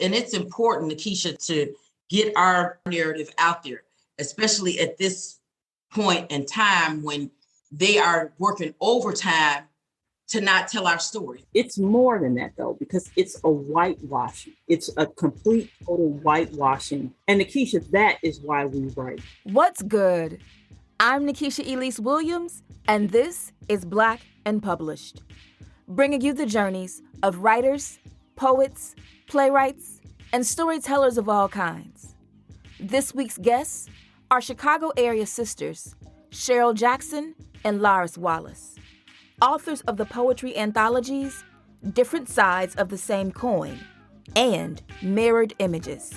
And it's important, Nikisha, to get our narrative out there, especially at this point in time when they are working overtime to not tell our story. It's more than that, though, because it's a whitewashing. It's a complete, total whitewashing. And Nikisha, that is why we write. What's good? I'm Nikisha Elise Williams, and this is Black and Published, bringing you the journeys of writers, poets, playwrights, and storytellers of all kinds. This week's guests are Chicago area sisters, Chyrel Jackson and Lyris Wallace, authors of the poetry anthologies, Different Sides of the Same Coin, and Mirrored Images.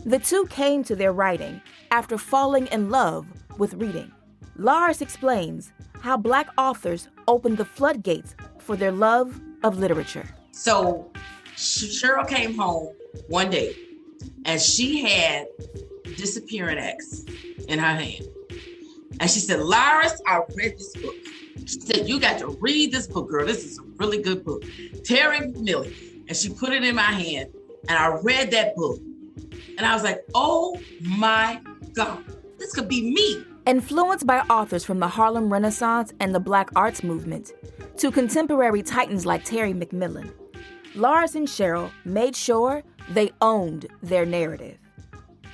The two came to their writing after falling in love with reading. Lyris explains how Black authors opened the floodgates for their love of literature. So Chyrel came home one day and she had Disappearing Acts in her hand. And she said, Lyris, I read this book. She said, you got to read this book, girl. This is a really good book. Terry McMillan. And she put it in my hand and I read that book. And I was like, oh my God, this could be me. Influenced by authors from the Harlem Renaissance and the Black arts movement to contemporary titans like Terry McMillan, Lyris and Chyrel made sure they owned their narrative.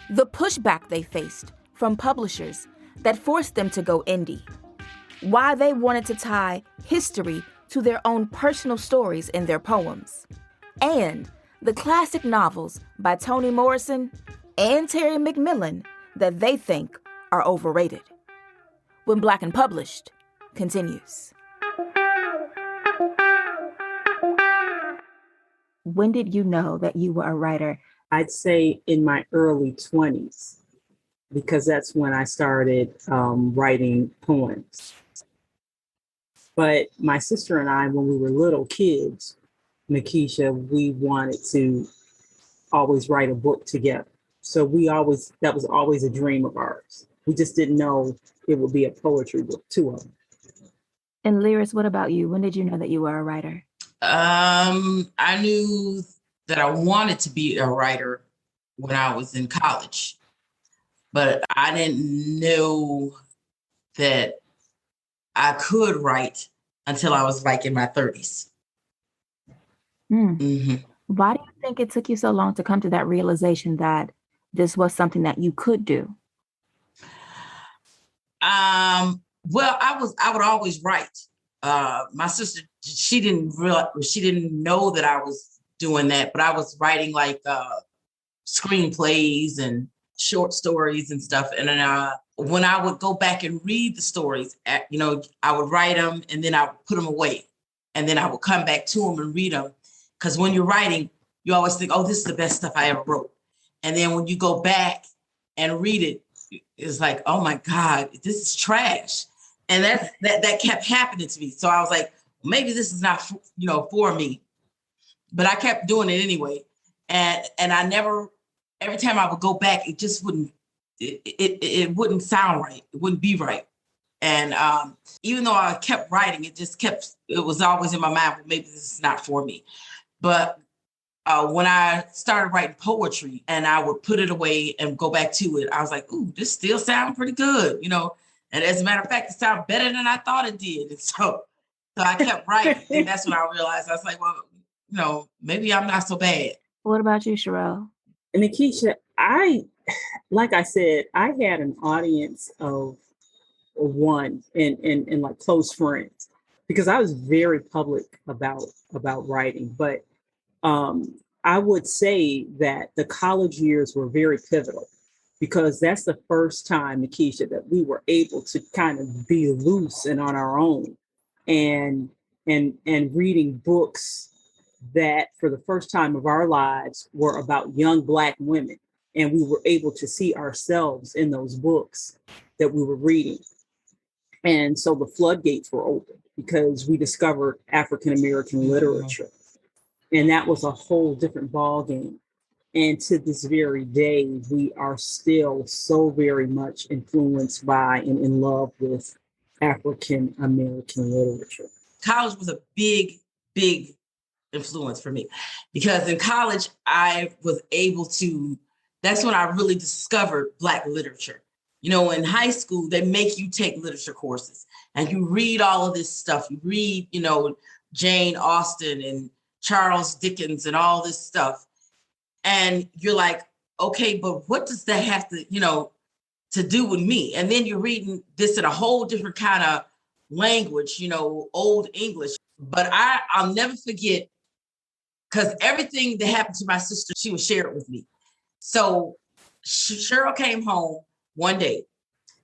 The pushback they faced from publishers that forced them to go indie, why they wanted to tie history to their own personal stories in their poems, and the classic novels by Toni Morrison and Terry McMillan that they think are overrated. When Black and Published continues. When did you know that you were a writer? I'd say in my early 20s, because that's when I started writing poems. But my sister and I, when we were little kids, Nikisha, we wanted to always write a book together. So that was always a dream of ours. We just didn't know it would be a poetry book, two of them. And Lyris, what about you? When did you know that you were a writer? I knew that I wanted to be a writer when I was in college, but I didn't know that I could write until I was like in my 30s. Mm-hmm. Why do you think it took you so long to come to that realization that this was something that you could do? Well, I would always write. My sister, she didn't know that I was doing that, but I was writing like screenplays and short stories and stuff. And then when I would go back and read the stories, I would write them and then I would put them away. And then I would come back to them and read them. Because when you're writing, you always think, oh, this is the best stuff I ever wrote. And then when you go back and read it, it's like, oh my God, this is trash. And that kept happening to me. So I was like, maybe this is not, for me. But I kept doing it anyway. And I never, every time I would go back, it just wouldn't, it wouldn't sound right. It wouldn't be right. And even though I kept writing, it was always in my mind, well, maybe this is not for me. But when I started writing poetry and I would put it away and go back to it, I was like, ooh, this still sounds pretty good, And as a matter of fact, it sounded better than I thought it did. And so I kept writing. And that's when I realized, I was like, well, maybe I'm not so bad. What about you, Chyrel? And Nikisha, like I said, I had an audience of one and like close friends, because I was very public about writing. But I would say that the college years were very pivotal, because that's the first time, Nikisha, that we were able to kind of be loose and on our own and reading books that for the first time of our lives were about young Black women. And we were able to see ourselves in those books that we were reading. And so the floodgates were open because we discovered African-American literature. And that was a whole different ballgame. And to this very day, we are still so very much influenced by and in love with African-American literature. College was a big, big influence for me, because in college, I was able to, that's when I really discovered Black literature. You know, in high school, they make you take literature courses and you read all of this stuff. You read, you know, Jane Austen and Charles Dickens and all this stuff. And you're like, okay, but what does that have to, you know, to do with me? And then you're reading this in a whole different kind of language, you know, Old English. But I'll never forget, because everything that happened to my sister, she would share it with me. So Chyrel came home one day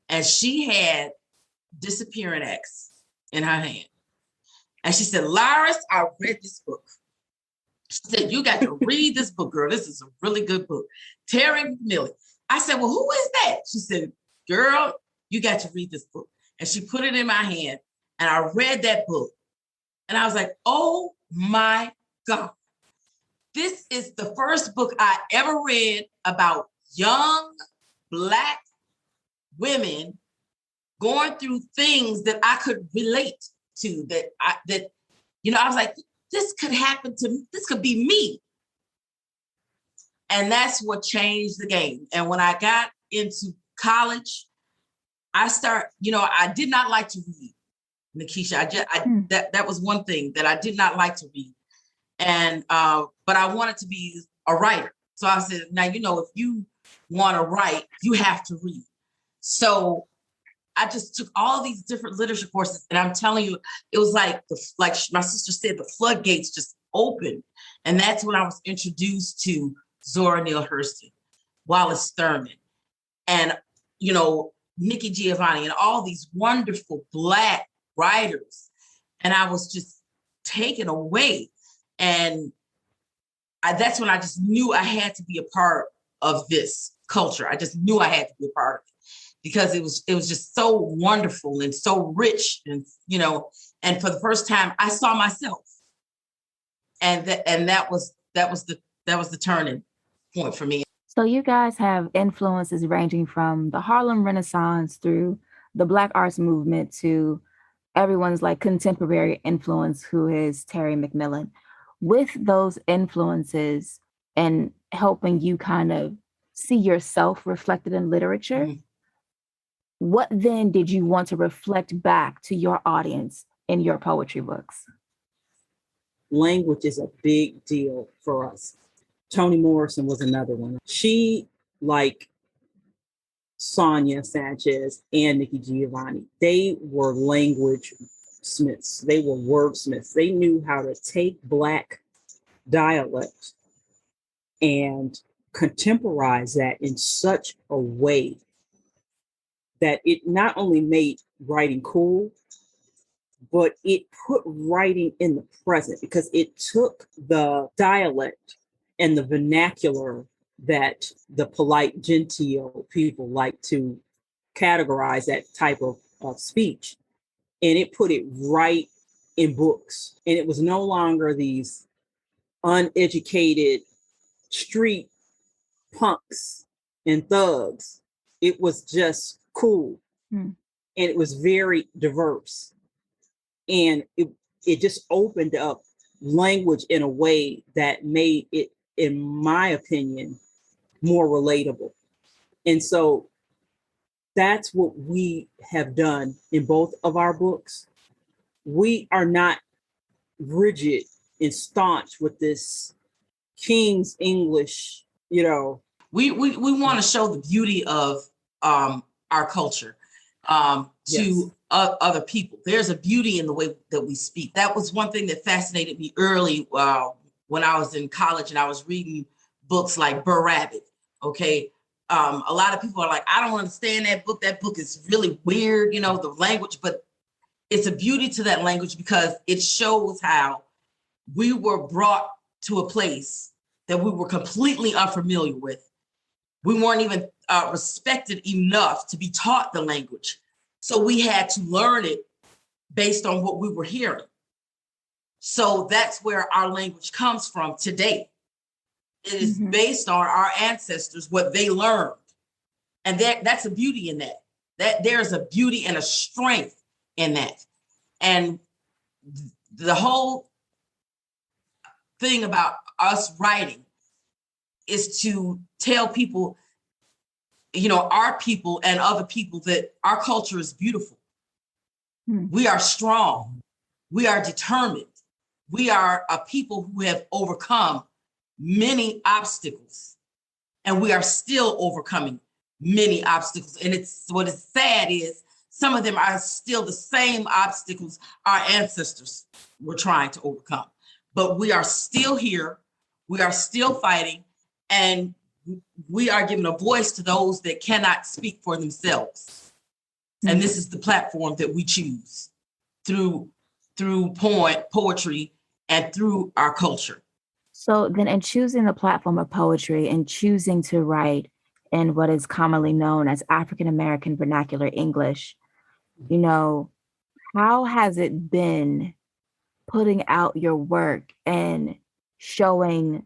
and she had Disappearing Acts in her hand. And she said, Lyris, I read this book. She said, you got to read this book, girl. This is a really good book. Terry McMillan. I said, well, who is that? She said, girl, you got to read this book. And she put it in my hand and I read that book. And I was like, oh my God. This is the first book I ever read about young Black women going through things that I could relate to, that you know, I was like, this could happen to me. This could be me. And that's what changed the game. And when I got into college, I did not like to read, Nikisha. That was one thing that I did not like to read. And, but I wanted to be a writer. So I said, now, you know, if you want to write, you have to read. So I just took all these different literature courses, and I'm telling you, it was like my sister said, the floodgates just opened. And that's when I was introduced to Zora Neale Hurston, Wallace Thurman, and, you know, Nikki Giovanni, and all these wonderful Black writers. And I was just taken away. And that's when I just knew I had to be a part of this culture. I just knew I had to be a part of it, because it was just so wonderful and so rich, and, you know, and for the first time I saw myself. And that was the turning point for me. So you guys have influences ranging from the Harlem Renaissance through the Black arts movement to everyone's like contemporary influence, who is Terry McMillan. With those influences and helping you kind of see yourself reflected in literature, what then did you want to reflect back to your audience in your poetry books? Language is a big deal for us. Toni Morrison was another one. She, like Sonia Sanchez and Nikki Giovanni, they were language smiths. They were wordsmiths. They knew how to take Black dialect and contemporize that in such a way that it not only made writing cool, but it put writing in the present, because it took the dialect and the vernacular that the polite, genteel people like to categorize that type of speech, and it put it right in books. And it was no longer these uneducated street punks and thugs. It was just cool. And it was very diverse. And it just opened up language in a way that made it, in my opinion, more relatable. And so that's what we have done in both of our books. We are not rigid and staunch with this King's English, you know. We want to show the beauty of our culture to other people. There's a beauty in the way that we speak. That was one thing that fascinated me early when I was in college and I was reading books like Burr Rabbit. Okay. A lot of people are like, I don't understand that book. That book is really weird, you know, the language, but it's a beauty to that language because it shows how we were brought to a place that we were completely unfamiliar with. We weren't even respected enough to be taught the language. So we had to learn it based on what we were hearing. So that's where our language comes from today. It is based on our ancestors, what they learned. And that's a beauty in that. That there's a beauty and a strength in that. And the whole thing about us writing is to tell people, our people and other people, that our culture is beautiful. We are strong. We are determined. We are a people who have overcome many obstacles, and we are still overcoming many obstacles. And what is sad is some of them are still the same obstacles our ancestors were trying to overcome. But we are still here. We are still fighting, and we are giving a voice to those that cannot speak for themselves. And this is the platform that we choose through poetry and through our culture. So then, in choosing the platform of poetry and choosing to write in what is commonly known as African American vernacular English, how has it been putting out your work and showing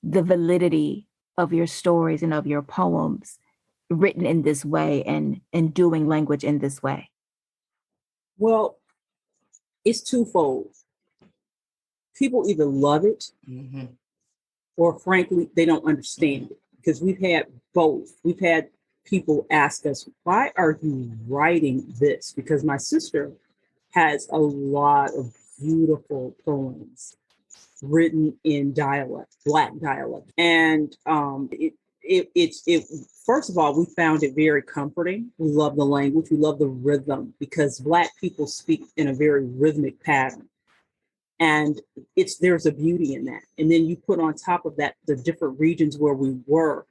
the validity of your stories and of your poems written in this way and doing language in this way? Well, it's twofold. People either love it or frankly, they don't understand it, because we've had both. We've had people ask us, why are you writing this? Because my sister has a lot of beautiful poems written in dialect, Black dialect. And it first of all, we found it very comforting. We love the language. We love the rhythm, because Black people speak in a very rhythmic pattern. And there's a beauty in that. And then you put on top of that the different regions where we were,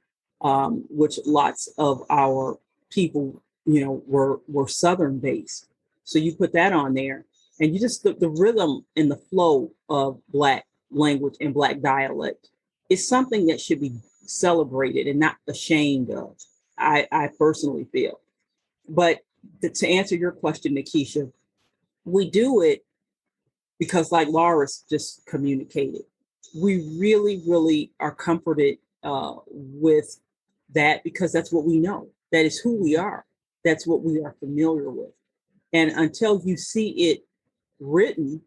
which lots of our people, were Southern based. So you put that on there, and you just the rhythm and the flow of Black language and Black dialect is something that should be celebrated and not ashamed of. I personally feel. But to answer your question, Nikisha, we do it because, like Lyris just communicated, we really, really are comforted with that, because that's what we know. That is who we are. That's what we are familiar with. And until you see it written,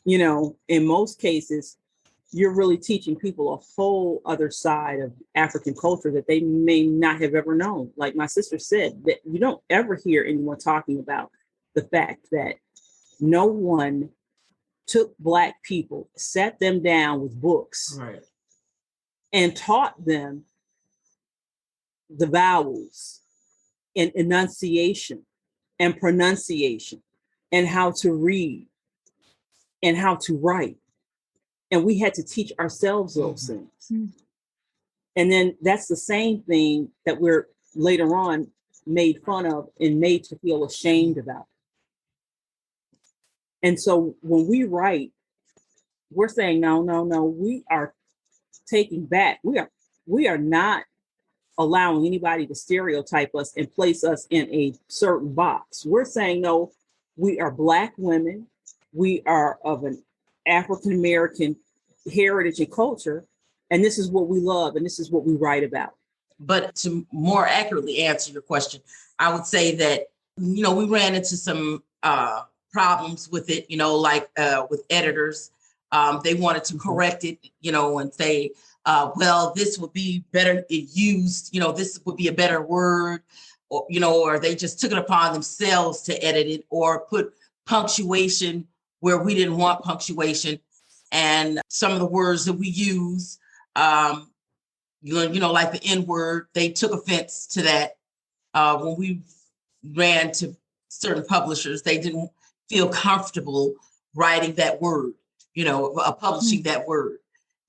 in most cases, you're really teaching people a whole other side of African culture that they may not have ever known. Like my sister said, that you don't ever hear anyone talking about the fact that no one took Black people, sat them down with books, right, and taught them the vowels and enunciation and pronunciation and how to read and how to write. And we had to teach ourselves those things. And then that's the same thing that we're later on made fun of and made to feel ashamed about. And so when we write, we're saying, no, we are taking back. We are not allowing anybody to stereotype us and place us in a certain box. We're saying, no, we are Black women. We are of an African American heritage and culture. And this is what we love. And this is what we write about. But to more accurately answer your question, I would say that, we ran into some problems with it, like with editors. They wanted to correct it, and say, well, this would be better used, this would be a better word, or they just took it upon themselves to edit it or put punctuation where we didn't want punctuation. And some of the words that we use, like the N word, they took offense to that. When we ran to certain publishers, they didn't feel comfortable writing that word, publishing that word.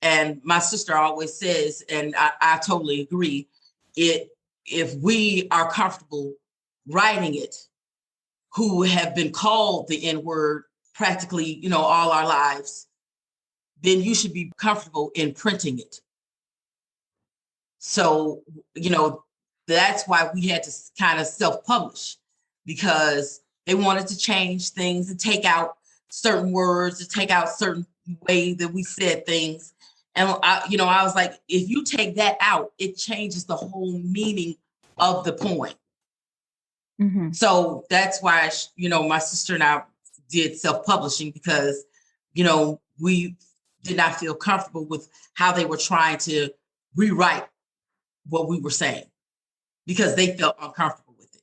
And my sister always says, and I totally agree, if we are comfortable writing it, who have been called the N word practically, all our lives, then you should be comfortable in printing it. So, that's why we had to kind of self-publish, because they wanted to change things and take out certain words, to take out certain way that we said things. And I was like, if you take that out, it changes the whole meaning of the poem. Mm-hmm. So that's why, my sister and I did self-publishing, because, we did not feel comfortable with how they were trying to rewrite what we were saying because they felt uncomfortable with it.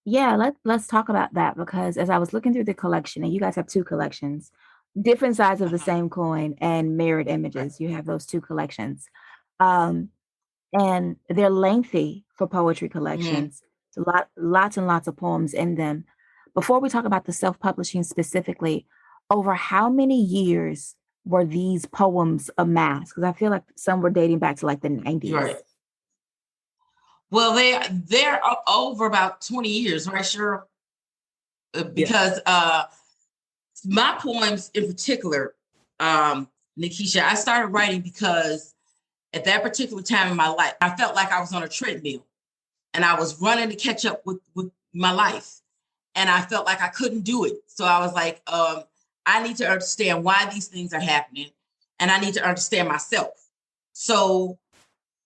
Yeah, let's talk about that because as I was looking through the collection, and you guys have two collections, different sides of the Uh-huh. same coin and mirrored Right. images. You have those two collections. Um, and they're lengthy for poetry Mhm. collections. It's lots and lots of poems in them. Before we talk about the self-publishing specifically, over how many years were these poems amassed? Because I feel like some were dating back to like the 90s. Right. Well, they're over about 20 years, right, Cheryl? Because Yes. my poems in particular, Nikisha, I started writing because at that particular time in my life, I felt like I was on a treadmill and I was running to catch up with my life. And I felt like I couldn't do it. So I was like, I need to understand why these things are happening and I need to understand myself. So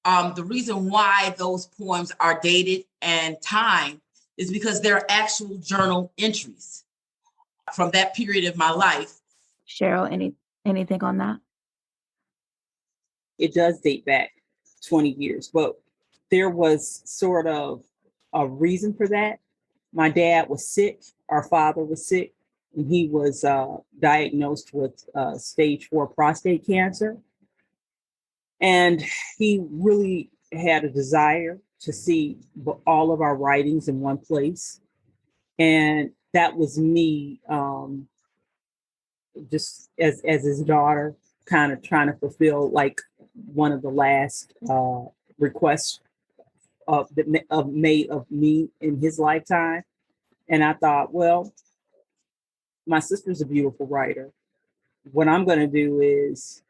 the reason why those poems are dated and timed is because they're actual journal entries from that period of my life. Cheryl, anything on that? It does date back 20 years, but there was sort of a reason for that. My dad was sick, our father was sick, and he was diagnosed with stage 4 prostate cancer. And he really had a desire to see all of our writings in one place. And that was me, just as his daughter, kind of trying to fulfill like one of the last requests made of me in his lifetime. And I thought, well, my sister's a beautiful writer. What I'm going to do is,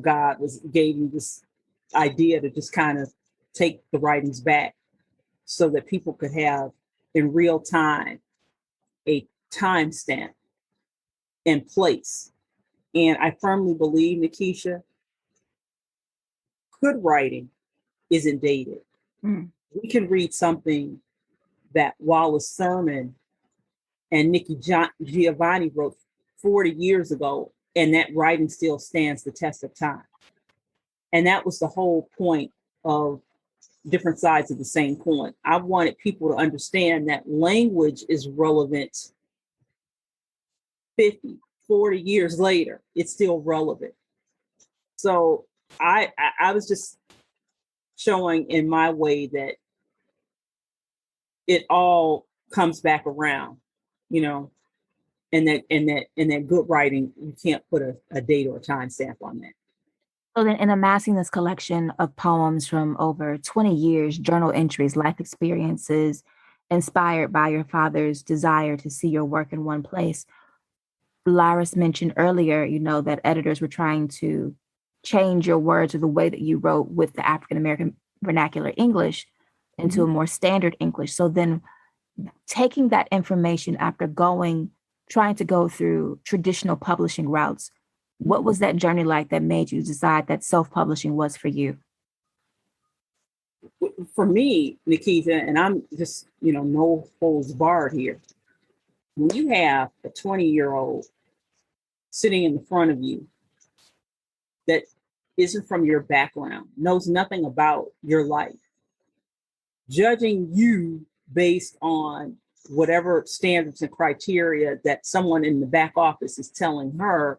God gave me this idea to just kind of take the writings back so that people could have in real time a timestamp in place. And I firmly believe, Nikisha, good writing isn't dated. Mm. We can read something that Wallace Sermon and Nikki Giovanni wrote 40 years ago, and that writing still stands the test of time. And that was the whole point of different sides of the same coin. I wanted people to understand that language is relevant 50, 40 years later. It's still relevant. So I was just showing in my way that it all comes back around, you know, and that good writing, you can't put a date or a time stamp on that. So then, in amassing this collection of poems from over 20 years, journal entries, life experiences, inspired by your father's desire to see your work in one place, Lyris mentioned earlier, that editors were trying to change your words or the way that you wrote with the African American vernacular English into a more standard English. So then, taking that information after trying to go through traditional publishing routes, what was that journey like that made you decide that self-publishing was for you? For me, Nikita, and I'm just, no holds barred here. When you have a 20-year-old sitting in the front of you that isn't from your background, knows nothing about your life, judging you based on whatever standards and criteria that someone in the back office is telling her,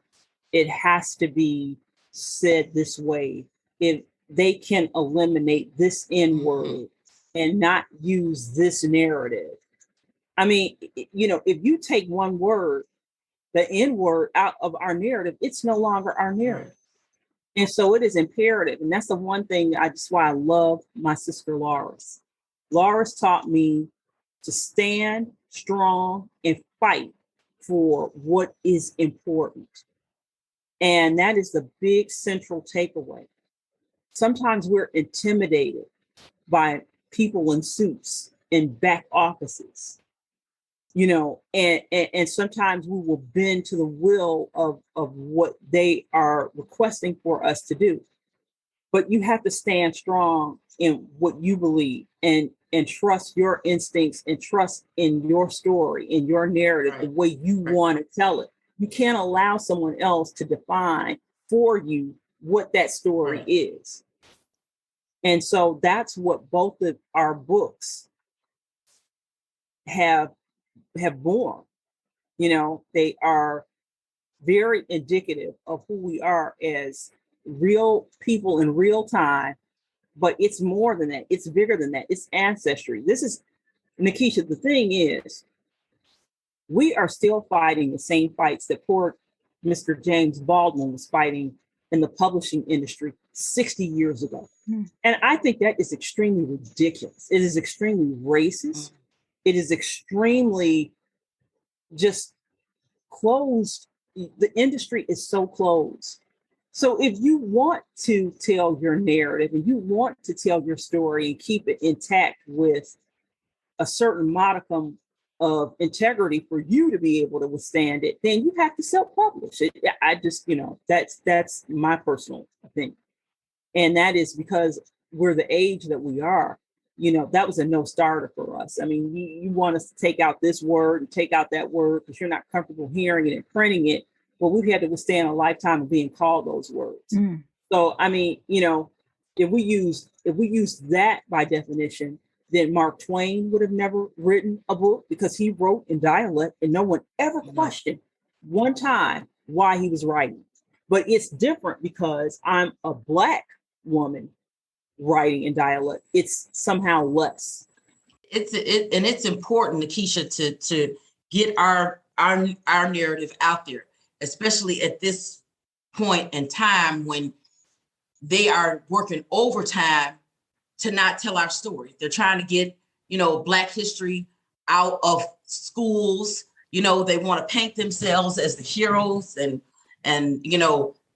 it has to be said this way. If they can eliminate this N word and not use this narrative. I mean, if you take one word, the N word, out of our narrative, it's no longer our narrative. And so it is imperative. And that's the one thing why I love my sister Lyris. Lyris taught me to stand strong and fight for what is important. And that is the big central takeaway. Sometimes we're intimidated by people in suits in back offices, and sometimes we will bend to the will of what they are requesting for us to do. But you have to stand strong in what you believe and trust your instincts and trust in your story, in your narrative, the way you want to tell it. You can't allow someone else to define for you what that story is. And so that's what both of our books have borne. You know, they are very indicative of who we are as real people in real time, but it's more than that. It's bigger than that. It's ancestry. This is, Nikisha, the thing is, we are still fighting the same fights that poor Mr. James Baldwin was fighting in the publishing industry 60 years ago. And I think that is extremely ridiculous. It is extremely racist. It is extremely just closed. The industry is so closed. So if you want to tell your narrative and you want to tell your story and keep it intact with a certain modicum of integrity for you to be able to withstand it, then you have to self-publish it. I just, that's my personal opinion. And that is because we're the age that we are. That was a no starter for us. I mean, you want us to take out this word and take out that word because you're not comfortable hearing it and printing it. Well, we've had to withstand a lifetime of being called those words. So, I mean, if we use that by definition, then Mark Twain would have never written a book because he wrote in dialect and no one ever questioned one time why he was writing. But it's different because I'm a Black woman writing in dialect. It's somehow less. It's important, Nikisha, to get our narrative out there, especially at this point in time when they are working overtime to not tell our story. They're trying to get, Black history out of schools. They want to paint themselves as the heroes and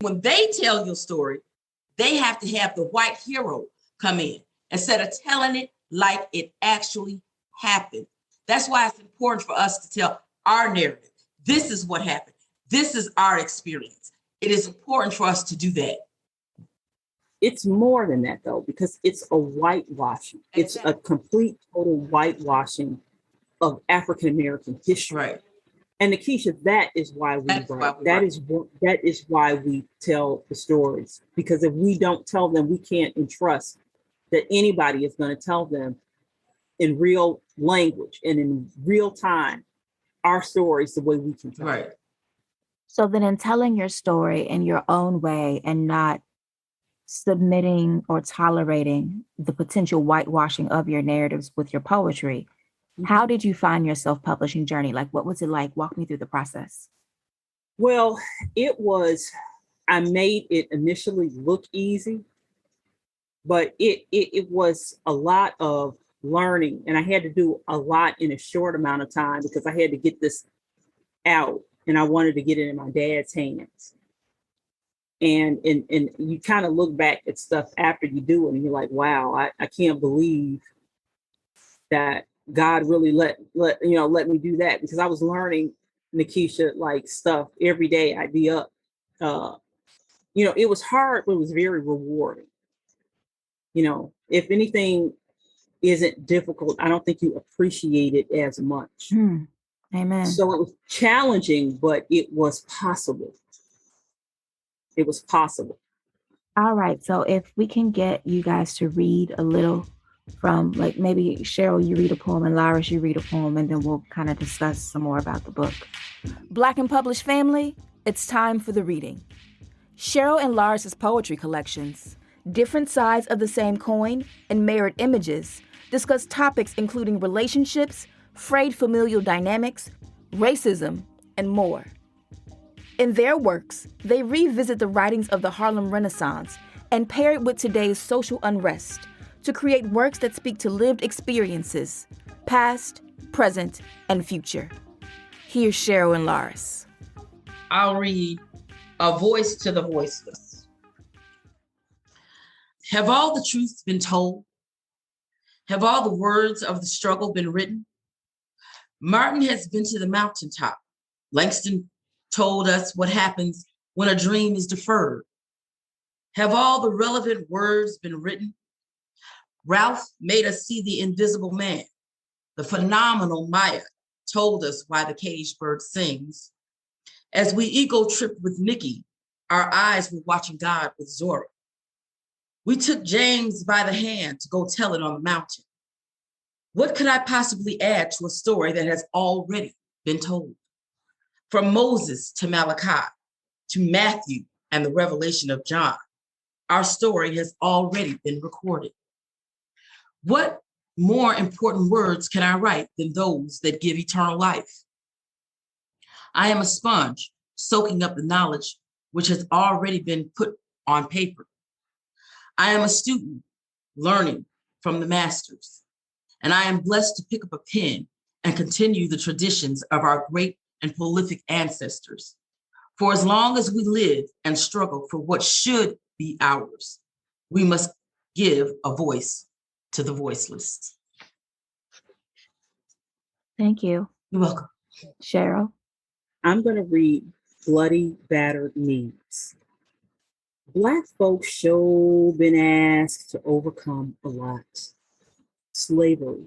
when they tell your story, they have to have the white hero come in instead of telling it like it actually happened. That's why it's important for us to tell our narrative. This is what happened. This is our experience. It is important for us to do that. It's more than that, though, because it's a whitewashing. Exactly. It's a complete, total whitewashing of African-American history. Right. And Nikisha, that is why we write. That is why we tell the stories. Because if we don't tell them, we can't entrust that anybody is going to tell them in real language and in real time our stories the way we can tell. Right. So then in telling your story in your own way and not submitting or tolerating the potential whitewashing of your narratives with your poetry, how did you find your self-publishing journey? Like, what was it like? Walk me through the process. Well, I made it initially look easy, but it was a lot of learning, and I had to do a lot in a short amount of time because I had to get this out and I wanted to get it in my dad's hands. And you kind of look back at stuff after you do it and you're like, wow, I can't believe that God really let me do that, because I was learning, Nikisha, like stuff every day. I'd be up. It was hard, but it was very rewarding. If anything isn't difficult, I don't think you appreciate it as much. Amen. So it was challenging, but it was possible. It was possible. All right. So if we can get you guys to read a little from, like, maybe Chyrel, you read a poem, and Lyris, you read a poem, and then we'll kind of discuss some more about the book. Black and Published family, it's time for the reading. Chyrel and Lyris' poetry collections, Different Sides of the Same Coin and Mirrored Images, discuss topics including relationships, frayed familial dynamics, racism, and more. In their works, they revisit the writings of the Harlem Renaissance and pair it with today's social unrest to create works that speak to lived experiences, past, present, and future. Here's Chyrel and Lyris. I'll read A Voice to the Voiceless. Have all the truths been told? Have all the words of the struggle been written? Martin has been to the mountaintop. Langston told us what happens when a dream is deferred. Have all the relevant words been written? Ralph made us see the invisible man. The phenomenal Maya told us why the caged bird sings. As we ego tripped with Nikki, our eyes were watching God with Zora. We took James by the hand to go tell it on the mountain. What could I possibly add to a story that has already been told? From Moses to Malachi, to Matthew and the revelation of John, our story has already been recorded. What more important words can I write than those that give eternal life? I am a sponge, soaking up the knowledge which has already been put on paper. I am a student, learning from the masters, and I am blessed to pick up a pen and continue the traditions of our great and prolific ancestors. For as long as we live and struggle for what should be ours, we must give a voice to the voiceless. Thank you. You're welcome. Chyrel. I'm going to read Bloody Battered Knees. Black folks sure been asked to overcome a lot. Slavery,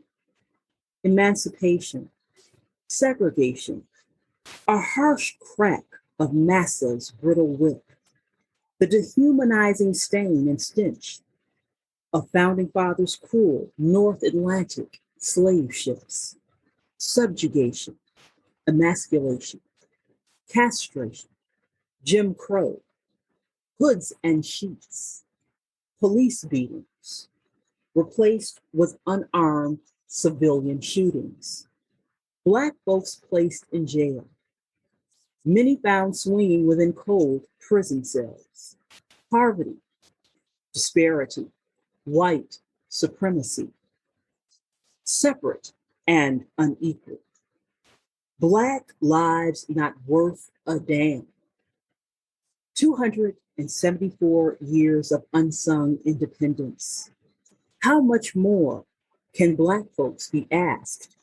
emancipation, segregation, a harsh crack of massa's brittle whip, the dehumanizing stain and stench of founding fathers' cruel North Atlantic slave ships, subjugation, emasculation, castration, Jim Crow, hoods and sheets, police beatings, replaced with unarmed civilian shootings, Black folks placed in jail, many found swinging within cold prison cells, poverty, disparity, white supremacy, separate and unequal, Black lives not worth a damn, 274 years of unsung independence. How much more can Black folks be asked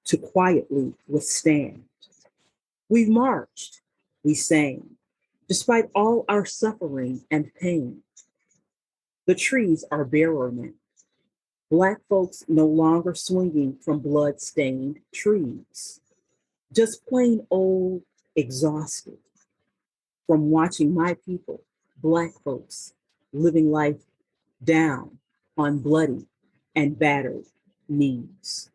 to quietly withstand? We've marched, we sang, despite all our suffering and pain. The trees are barer now. Black folks no longer swinging from blood-stained trees, just plain old exhausted from watching my people, Black folks, living life down on bloody and battered knees.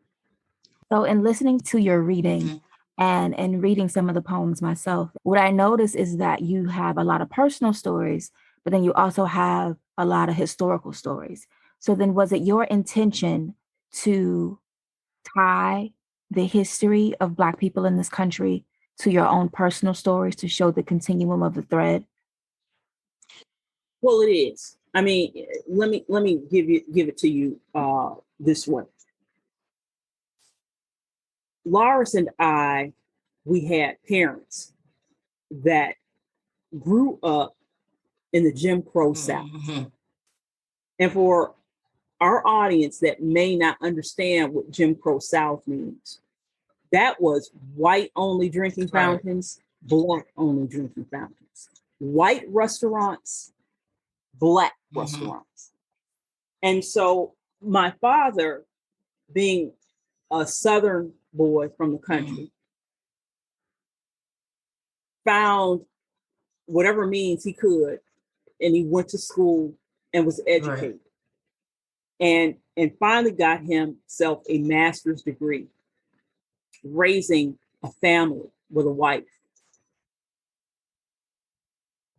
So in listening to your reading and in reading some of the poems myself, what I notice is that you have a lot of personal stories, but then you also have a lot of historical stories. So then was it your intention to tie the history of Black people in this country to your own personal stories to show the continuum of the thread? Well, it is. I mean, let me give it to you this way. Lyris and I, we had parents that grew up in the Jim Crow South. And for our audience that may not understand what Jim Crow South means, that was white only drinking fountains, Black only drinking fountains, white restaurants, Black restaurants. And so my father, being a Southern boy from the country, found whatever means he could, and he went to school and was educated. And finally got himself a master's degree, raising a family with a wife.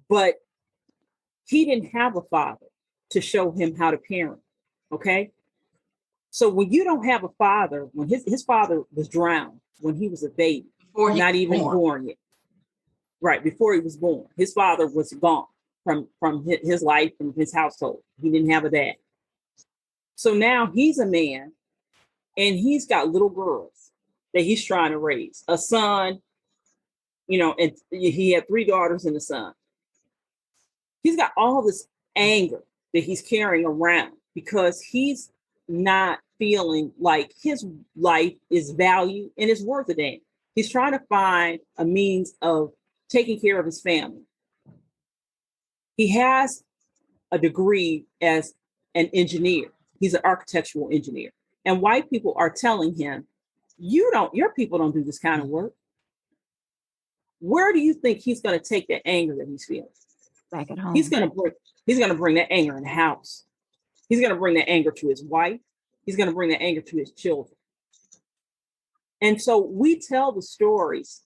But he didn't have a father to show him how to parent, okay? So when you don't have a father, when his father was drowned when he was a baby, not even born yet. Right, before he was born. His father was gone from his life, from his household. He didn't have a dad. So now he's a man and he's got little girls that he's trying to raise. A son, and he had 3 daughters and a son. He's got all this anger that he's carrying around because he's not feeling like his life is valued and is worth a damn. He's trying to find a means of taking care of his family. He has a degree as an engineer. He's an architectural engineer. And white people are telling him, your people don't do this kind of work. where do you think he's going to take that anger that he's feeling? Back at home. He's going to bring that anger in the house. He's going to bring that anger to his wife. He's going to bring that anger to his children. And so we tell the stories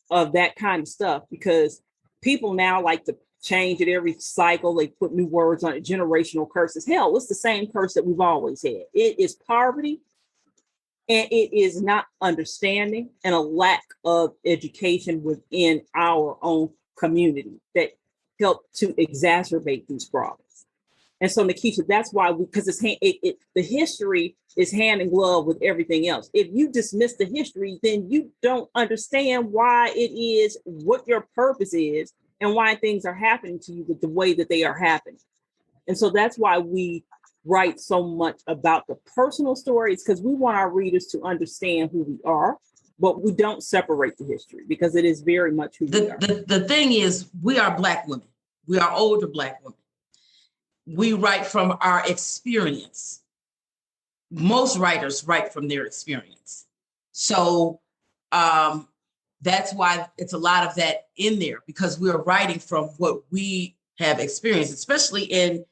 of that kind of stuff because people now like to change it every cycle. They put new words on it, generational curses. Hell, it's the same curse that we've always had. It is poverty, and it is not understanding and a lack of education within our own community that help to exacerbate these problems. And so, Nikisha, that's why because the history is hand in glove with everything else. If you dismiss the history, then you don't understand why it is, what your purpose is, and why things are happening to you with the way that they are happening. And so that's why we write so much about the personal stories, because we want our readers to understand who we are, but we don't separate the history because it is very much who we are. The thing is, we are Black women. We are older Black women. We write from our experience. Most writers write from their experience. So that's why it's a lot of that in there, because we're writing from what we have experienced, especially in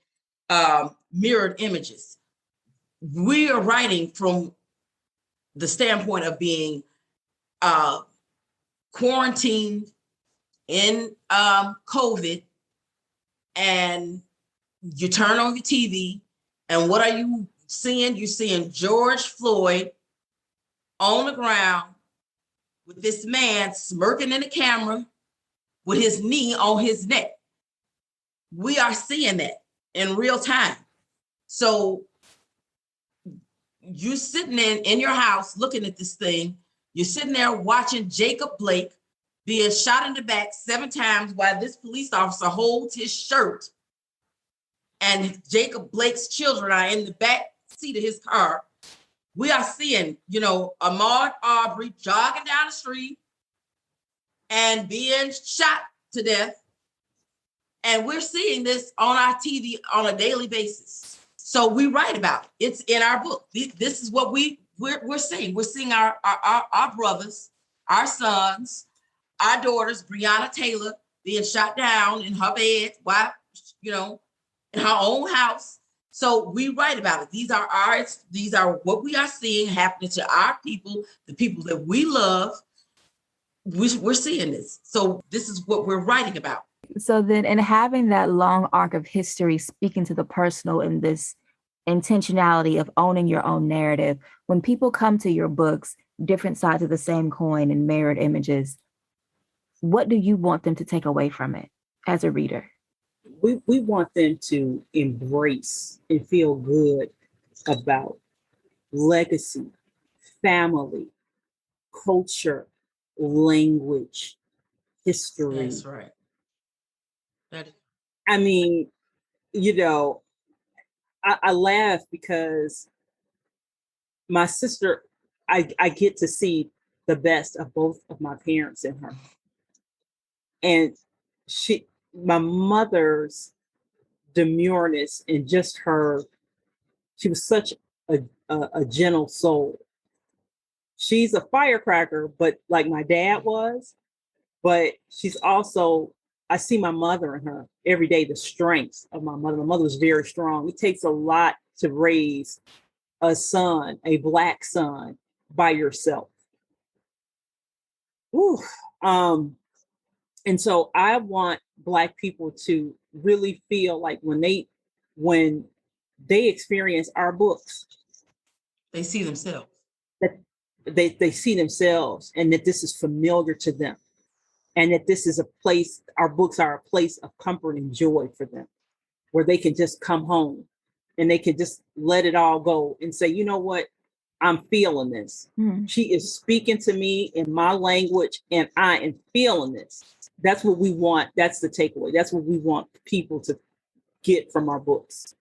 mirrored images. We are writing from the standpoint of being quarantined in COVID, and you turn on your TV, and what are you seeing? You're seeing George Floyd on the ground with this man smirking in the camera with his knee on his neck. We are seeing that in real time. So you're sitting in your house looking at this thing. You're sitting there watching Jacob Blake being shot in the back 7 times while this police officer holds his shirt. And Jacob Blake's children are in the back seat of his car. We are seeing, Ahmaud Arbery jogging down the street and being shot to death. And we're seeing this on our TV on a daily basis. So we write about it. It's in our book. This is what we're seeing. We're seeing our brothers, our sons, our daughters, Breonna Taylor, being shot down in her bed while, in her own house. So we write about it. These are what we are seeing happening to our people, the people that we love. We're seeing this. So this is what we're writing about. So then, in having that long arc of history, speaking to the personal in this intentionality of owning your own narrative, when people come to your books, different sides of the same coin and mirrored images, what do you want them to take away from it as a reader? We want them to embrace and feel good about legacy, family, culture, language, history. That's right. I mean, I laugh because my sister, I get to see the best of both of my parents in her. And my mother's demureness and just she was such a gentle soul. She's a firecracker, but like my dad was, but she's also, I see my mother in her every day, the strengths of my mother. My mother was very strong. It takes a lot to raise a son, a Black son, by yourself. Ooh. And so I want Black people to really feel like when they experience our books, they see themselves. That they see themselves, and that this is familiar to them. And that this is a place, our books are a place of comfort and joy for them, where they can just come home and they can just let it all go and say, you know what, I'm feeling this. Mm. She is speaking to me in my language and I am feeling this. That's what we want. That's the takeaway. That's what we want people to get from our books.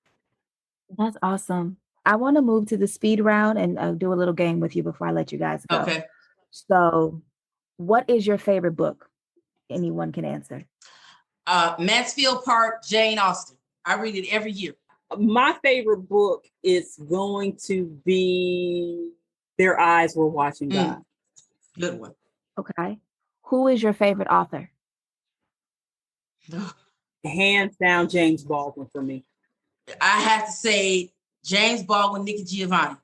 That's awesome. I want to move to the speed round and do a little game with you before I let you guys go. Okay. So what is your favorite book? Anyone can answer. Mansfield Park, Jane Austen. I read it every year. My favorite book is going to be Their Eyes Were Watching God. Good one. Okay. Who is your favorite author? Hands down, James Baldwin for me. I have to say James Baldwin, Nikki Giovanni.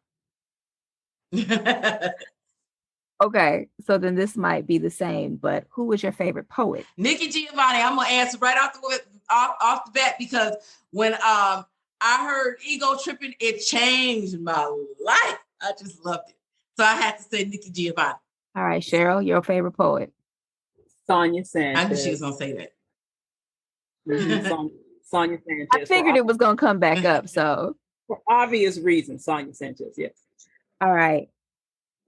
Okay, so then this might be the same, but who is your favorite poet? Nikki Giovanni. I'm gonna answer right off the bat because when I heard Ego Tripping, it changed my life. I just loved it. So I had to say Nikki Giovanni. All right, Chyrel, your favorite poet? Sonia Sanchez. I knew she was gonna say that. Sonia Sanchez. I figured it was gonna come back up. So for obvious reasons, Sonia Sanchez. Yes. All right.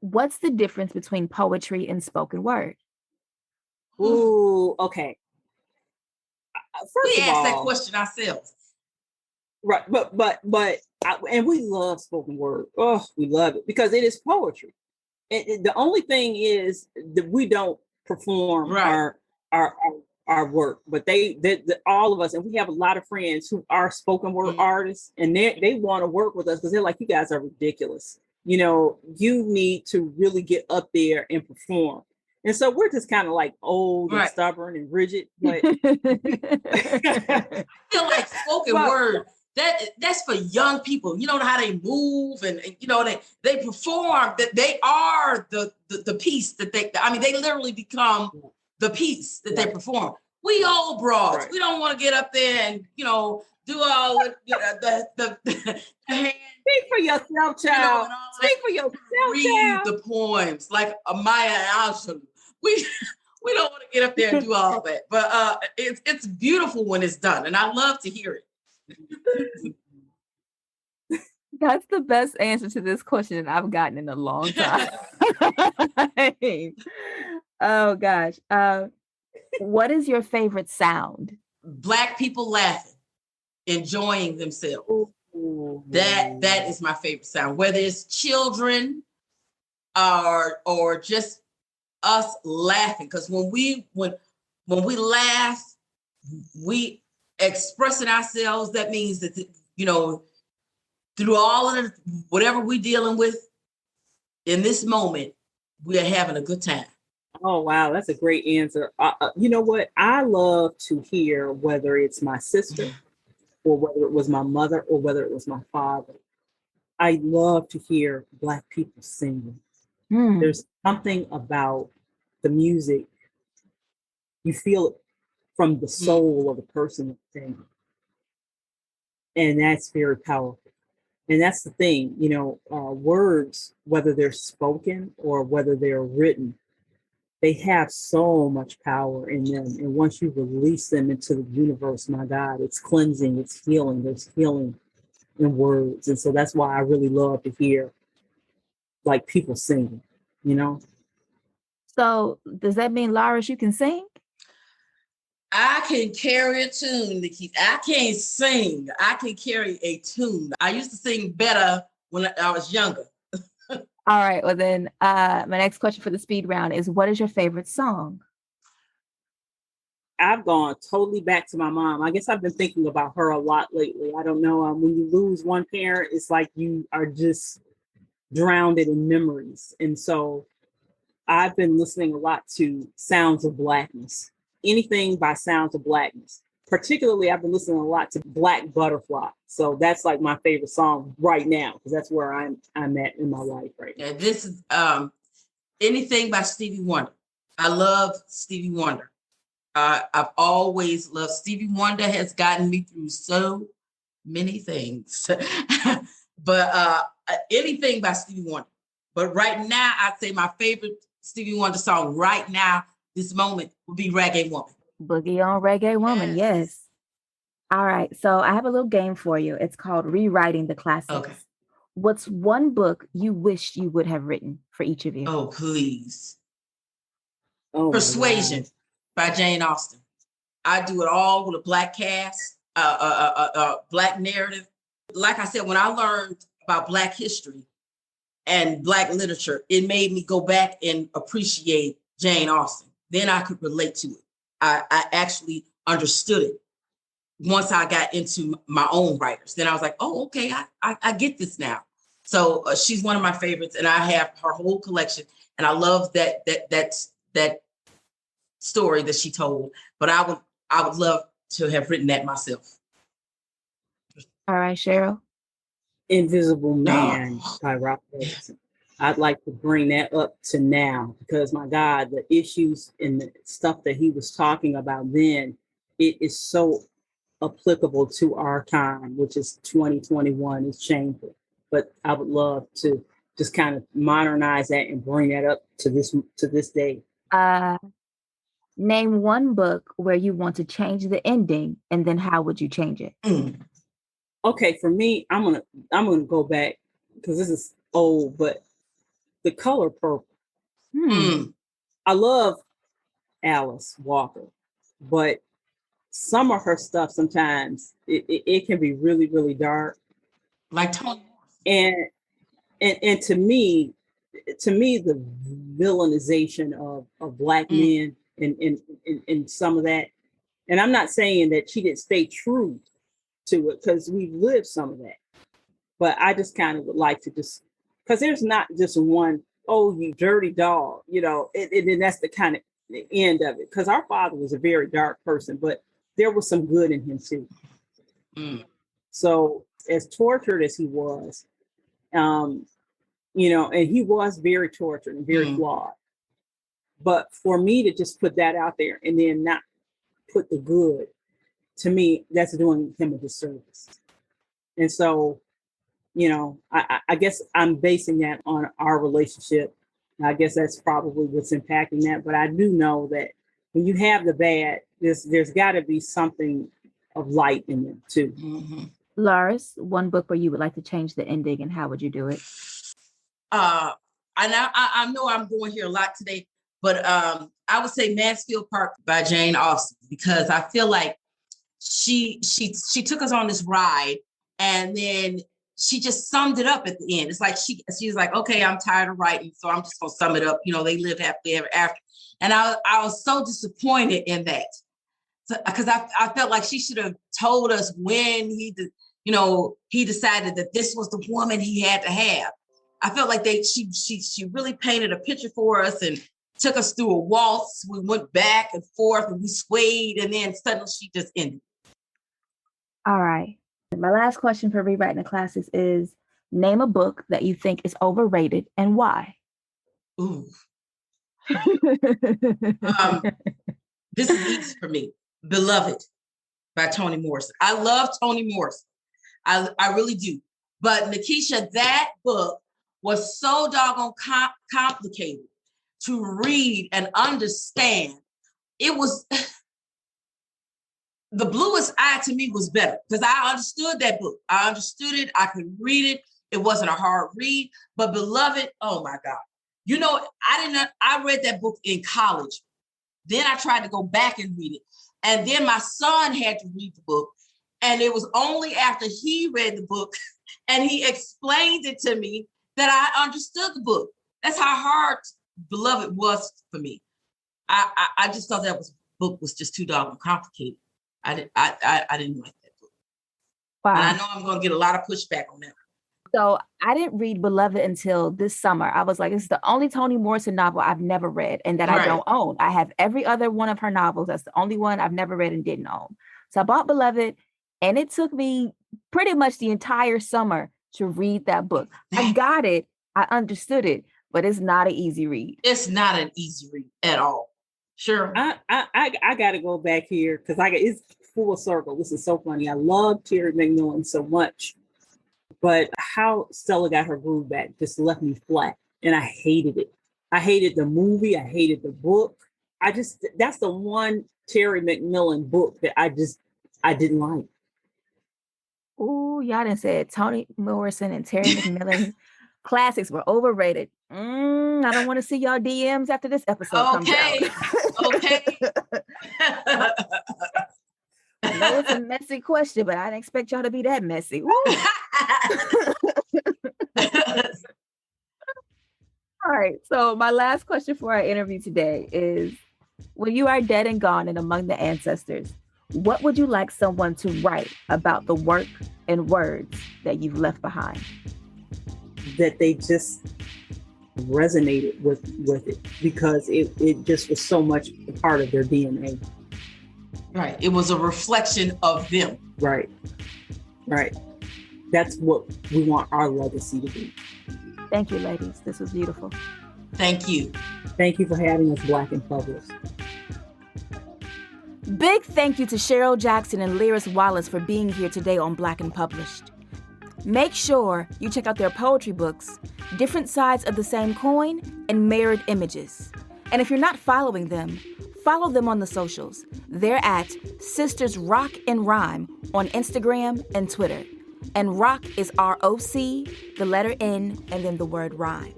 What's the difference between poetry and spoken word? Ooh, okay. We asked that question ourselves. Right, and we love spoken word. Oh, we love it because it is poetry. And the only thing is that we don't perform our work, but they all of us, and we have a lot of friends who are spoken word artists, and they want to work with us because they're like, you guys are ridiculous. You know, you need to really get up there and perform. And so we're just kind of like old and stubborn and rigid. But I feel like spoken word, that's for young people. You know how they move and you know they perform, that they are the piece that they literally become the piece that they perform. We old broads. We don't want to get up there and, you know, do all the hand. Speak for yourself, child. Speak for yourself, read the poems like Maya Angelou. We don't want to get up there and do all that, but it's beautiful when it's done, and I love to hear it. That's the best answer to this question I've gotten in a long time. Oh gosh, what is your favorite sound? Black people laughing, enjoying themselves. That is my favorite sound. Whether it's children or just us laughing, because when we laugh, we expressing ourselves. That means that, you know, through all of the, whatever we're dealing with in this moment, we are having a good time. Oh wow, that's a great answer. You know what? I love to hear whether it's my sister or whether it was my mother or whether it was my father. I love to hear Black people singing. There's something about the music. You feel it from the soul of the person singing. And that's very powerful. And that's the thing, you know, words, whether they're spoken or whether they're written, they have so much power in them. And once you release them into the universe, my God, it's cleansing, it's healing. There's healing in words. And so that's why I really love to hear like people singing, you know? So does that mean, Lyris, you can sing? I can carry a tune, Nikki. I can't sing. I can carry a tune. I used to sing better when I was younger. All right. Well, then my next question for the speed round is, what is your favorite song? I've gone totally back to my mom. I guess I've been thinking about her a lot lately. I don't know. When you lose one parent, it's like you are just drowned in memories. And so I've been listening a lot to Sounds of Blackness. Anything by Sounds of Blackness. Particularly, I've been listening a lot to Black Butterfly. So that's like my favorite song right now, because that's where I'm at in my life right now. Yeah, this is anything by Stevie Wonder. I love Stevie Wonder. I've always loved Stevie Wonder. Has gotten me through so many things. But anything by Stevie Wonder. But right now, I'd say my favorite Stevie Wonder song right now, this moment, would be Reggae Woman. Boogie on Reggae Woman, yes. All right, so I have a little game for you. It's called Rewriting the Classics. Okay. What's one book you wish you would have written for each of you? Oh, please. Oh, Persuasion by Jane Austen. I do it all with a Black cast, Black narrative. Like I said, when I learned about Black history and Black literature, it made me go back and appreciate Jane Austen. Then I could relate to it. I actually understood it once I got into my own writers. Then I was like, oh, okay, I get this now. So she's one of my favorites, and I have her whole collection. And I love that story that she told, but I would love to have written that myself. All right, Chyrel. Invisible Man by Ralph Ellison. I'd like to bring that up to now because, my God, the issues and the stuff that he was talking about then, it is so applicable to our time, which is 2021. It's shameful. But I would love to just kind of modernize that and bring that up to this day. Name one book where you want to change the ending, and then how would you change it? Okay, for me, I'm gonna go back because this is old, but The Color Purple. I love Alice Walker, but some of her stuff sometimes it can be really, really dark. Like Toni. And to me, the villainization of Black men and some of that. And I'm not saying that she didn't stay true to it because we've lived some of that. But I just kind of would like to just, because there's not just one, oh, you dirty dog, you know, and that's the kind of the end of it. Because our father was a very dark person, but there was some good in him too. So as tortured as he was, you know, and he was very tortured and very flawed. But for me to just put that out there and then not put the good, to me, that's doing him a disservice. And so, you know, I guess I'm basing that on our relationship. I guess that's probably what's impacting that. But I do know that when you have the bad, there's got to be something of light in them too. Lyris, one book where you would like to change the ending, and how would you do it? I know I'm going here a lot today, but I would say Mansfield Park by Jane Austen, because I feel like she took us on this ride, and then she just summed it up at the end. It's like she's like, okay, I'm tired of writing, so I'm just gonna sum it up. You know, they lived happily ever after, and I was so disappointed in that, because I felt like she should have told us when he decided that this was the woman he had to have. I felt like she really painted a picture for us and took us through a waltz. We went back and forth and we swayed, and then suddenly she just ended. All right. My last question for Rewriting the Classics is, name a book that you think is overrated and why. Ooh. This is easy for me. Beloved by Toni Morrison. I love Toni Morrison. I really do. But Nikisha, that book was so doggone complicated to read and understand. It was, The Bluest Eye to me was better because I understood that book. I understood it. I could read it. It wasn't a hard read. But Beloved, oh my God. You know, I read that book in college. Then I tried to go back and read it. And then my son had to read the book. And it was only after he read the book and he explained it to me that I understood the book. That's how hard Beloved was for me. I just thought that book was just too doggone complicated. I didn't like that book. Wow. And I know I'm going to get a lot of pushback on that. So I didn't read Beloved until this summer. I was like, this is the only Toni Morrison novel I've never read and that I don't own. I have every other one of her novels. That's the only one I've never read and didn't own. So I bought Beloved, and it took me pretty much the entire summer to read that book. I got it. I understood it, but it's not an easy read. It's not an easy read at all. Sure. I got to go back here because it's full circle. This is so funny. I love Terry McMillan so much, but how Stella got her groove back just left me flat, and I hated it. I hated the movie. I hated the book. That's the one Terry McMillan book that I didn't like. Oh, y'all done said Toni Morrison and Terry McMillan classics were overrated. I don't want to see y'all DMs after this episode comes out. Okay. I know it's a messy question, but I didn't expect y'all to be that messy. All right. So my last question for our interview today is, when you are dead and gone and among the ancestors, what would you like someone to write about the work and words that you've left behind? That they just resonated with it because it just was so much a part of their DNA. Right. It was a reflection of them. Right. That's what we want our legacy to be. Thank you, ladies. This was beautiful. Thank you. Thank you for having us, Black and Published. Big thank you to Chyrel Jackson and Lyris Wallace for being here today on Black and Published. Make sure you check out their poetry books, Different Sides of the Same Coin, and Mirrored Images. And if you're not following them, follow them on the socials. They're at Sisters Rock and Rhyme on Instagram and Twitter. And rock is R-O-C, the letter N, and then the word rhyme.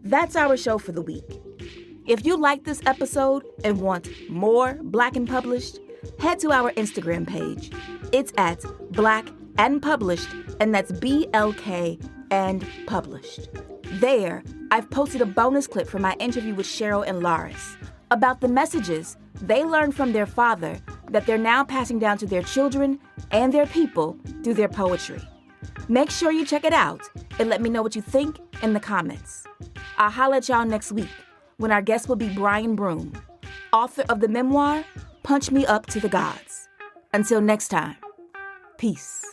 That's our show for the week. If you like this episode and want more Black and Published, head to our Instagram page. It's at Black and Published, and that's BLK and Published. There, I've posted a bonus clip from my interview with Chyrel and Lyris about the messages they learned from their father that they're now passing down to their children and their people through their poetry. Make sure you check it out and let me know what you think in the comments. I'll holler at y'all next week when our guest will be Brian Broom, author of the memoir, Punch Me Up to the Gods. Until next time, peace.